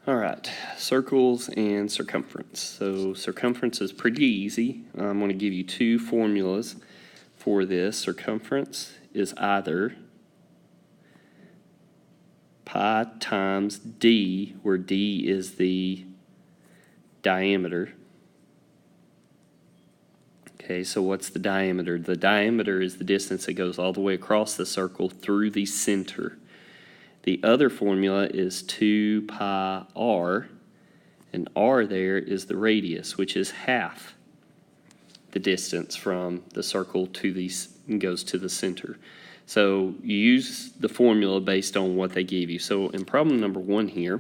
All right, circles and circumference. So circumference is pretty easy. I'm going to give you two formulas for this. Circumference is either pi times d, where d is the diameter. Okay, so what's the diameter? The diameter is the distance that goes all the way across the circle through the center. The other formula is 2 pi r, and r there is the radius, which is half the distance from the circle to the goes to the center. So you use the formula based on what they gave you. So in problem number 1 here,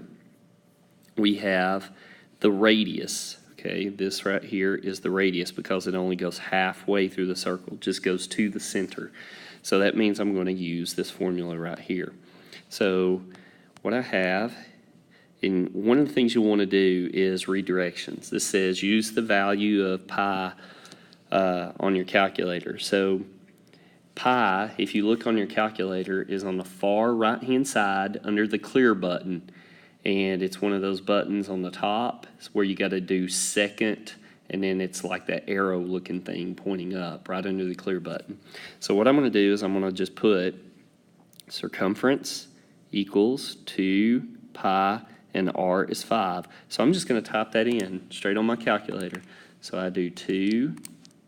we have the radius. Okay, this right here is the radius because it only goes halfway through the circle, just goes to the center. So that means I'm going to use this formula right here. So what I have, and one of the things you want to do is redirections. This says use the value of pi on your calculator. So pi, if you look on your calculator, is on the far right-hand side under the clear button. And it's one of those buttons on the top. It's where you got to do second, and then it's like that arrow looking thing pointing up right under the clear button. So what I'm going to do is I'm going to just put circumference equals 2 pi and r is 5. So I'm just going to type that in straight on my calculator. So I do 2,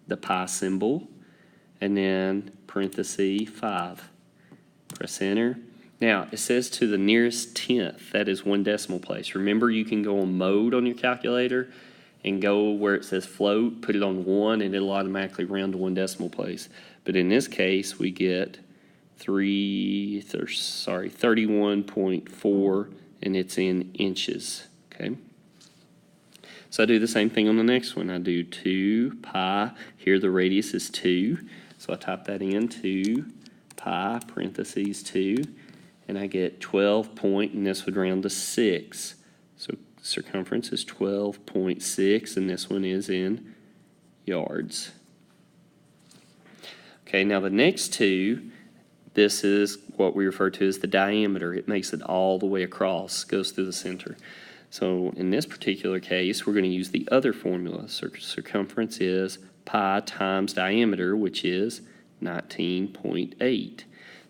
the pi symbol, and then parenthesis 5. Press enter. Now, it says to the nearest tenth, that is 1 decimal place. Remember, you can go on mode on your calculator and go where it says float, put it on 1, and it'll automatically round to 1 decimal place. But in this case, we get 31.4, and it's in inches, okay? So I do the same thing on the next one. I do 2 pi, here the radius is 2, so I type that in, 2 pi, parentheses 2, and I get 12 point, and this would round to 6. So circumference is 12.6, and this one is in yards. Okay, now the next two, this is what we refer to as the diameter. It makes it all the way across, goes through the center. So in this particular case, we're going to use the other formula. Circumference is pi times diameter, which is 19.8.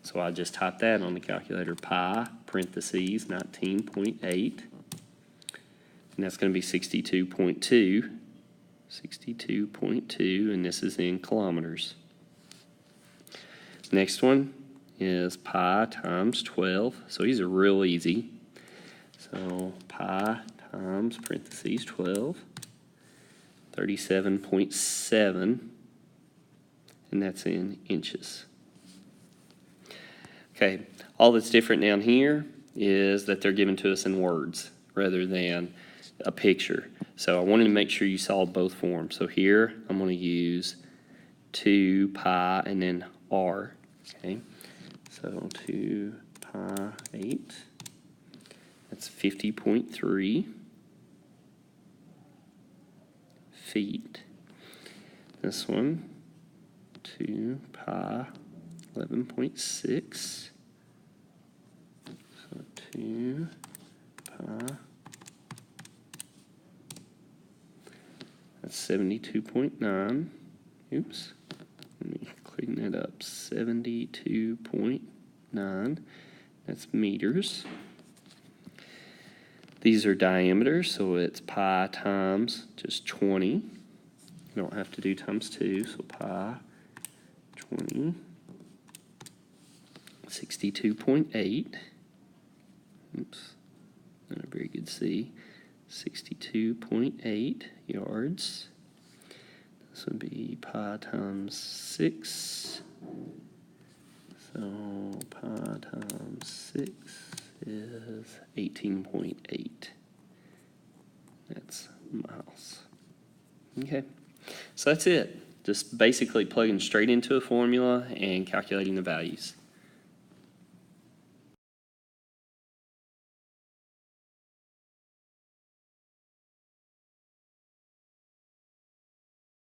So I just type that on the calculator, pi, parentheses, 19.8. And that's going to be 62.2. 62.2, and this is in kilometers. Next one is pi times 12. So these are real easy. So pi times parentheses 12, 37.7, and that's in inches. Okay, all that's different down here is that they're given to us in words rather than a picture. So I wanted to make sure you saw both forms. So here I'm going to use 2 pi and then r. Okay, so 2 pi 8. That's 50.3 feet. This one, 2 pi 11.6. So 2 pi. That's 72.9. Oops. Let me clean that up. 72.9. That's meters. These are diameters, so it's pi times just 20. You don't have to do times 2, so pi 20. 62.8. Oops, not a very good C. 62.8 yards. This would be pi times 6. So pi times 6 is 18.8. That's miles. Okay, so that's it. Just basically plugging straight into a formula and calculating the values.